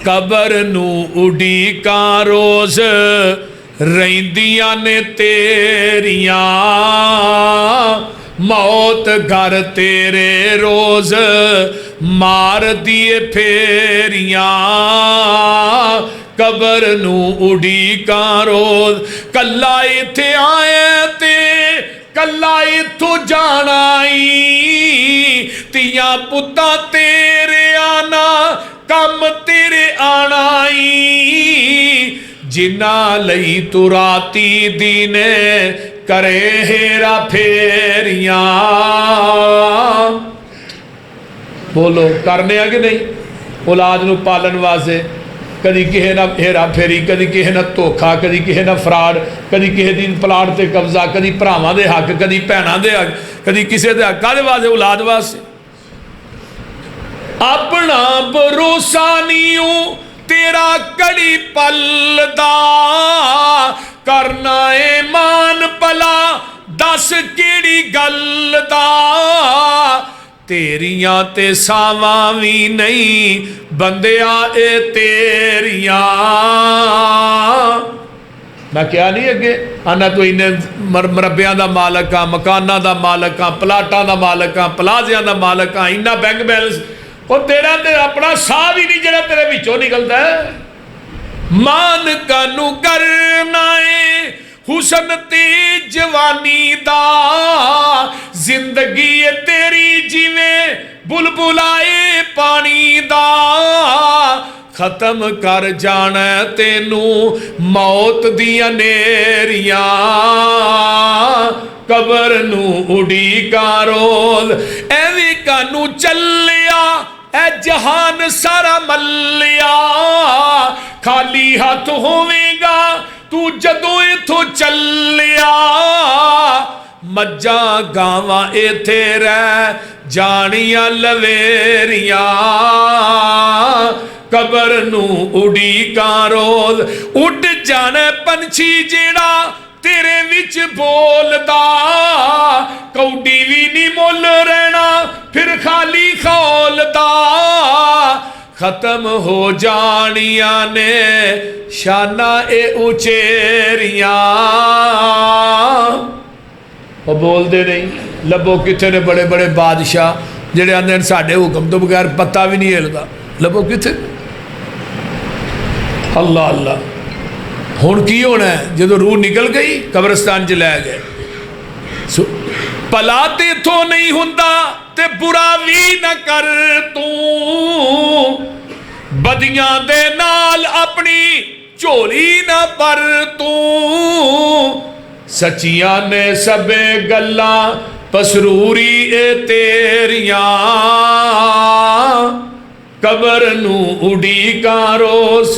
Cover नू उडीकां रोज़ रहिंदियां ने तेरियां, मौत घर तेरे रोज़ मार दिए फेरियां। कबर नू उडीकां रोज़ कल्ला इत्थे आए ते कल्ला इत्थों जाना ई, तियां पुत्तां तेरे आना कम तेरे आना ई। जिन्ना लई तू राती दीने करे हेरा फेरियां। बोलो करने आ कि नहीं? औलाद नू पालन वास्ते कदी किसी ना हेरा फेरी, कदी किसी ना धोखा, कदी किसी ना फ्राड, कदी किसी दी प्लाट ते कब्जा, कदी भरावां दे हक, कदी भैणां दे हक, कदी किसी दे हक। काहदे वास्ते? औलाद वास्ते। अपना भरोसा नहीं तेरा कड़ी पलदा, करना है मान भला दस केड़ी गल दा। तेरियां ते सावां भी नहीं बंदिया ए तेरियां। मैं क्या नहीं अगे आना तू इन्ने मरब्बियां दा मालक आ, मकाना दा मालक आ, प्लाटां दा मालक आ, प्लाजियां दा मालक आ, इन्ना बैंक बैलेंस। और तेरा ते अपना साह भी नहीं जरा तेरे विचों निकलता है। मान कानू करना है हुसन ते जवानी दा, जिंदगी है तेरी जिवें बुलबुलाए पानी दा। खत्म कर जाना तेनू मौत दियां नेरियां। कबर नू उडीकां रोज़ एवें कानू चलिया ए जहान सारा मलिया। खाली हाथ होवेगा तू जदों इथों चलिया। मज्जां गावां इत्थे रह जानियां लवेरियां। कबर नू उडीकां रोज़ उड़ जाने पंछी जेड़ा तेरे विच बोलदा। कौडी भी नहीं मुल रहना फिर खाली खौलदा। खत्म हो जानिया ने शाना ए उचेरियां। वो बोलते नहीं। लभो किथे ने बड़े बड़े बादशाह जेड़े आंदे साडे हुक्म तो बगैर पत्ता भी नहीं हिलदा। लभो किथे? अल्लाह अल्लाह। हुण की होना है? जो रूह निकल गई कब्रिस्तान च लै गए। भला ते इथों नहीं हुंदा ते बुरा भी न कर तू। बदियां दे नाल अपनी झोली न भर तू। सच्चियां ने सबे गल्लां पसरूरी ए तेरियां। कबर नू उडीकां रोज़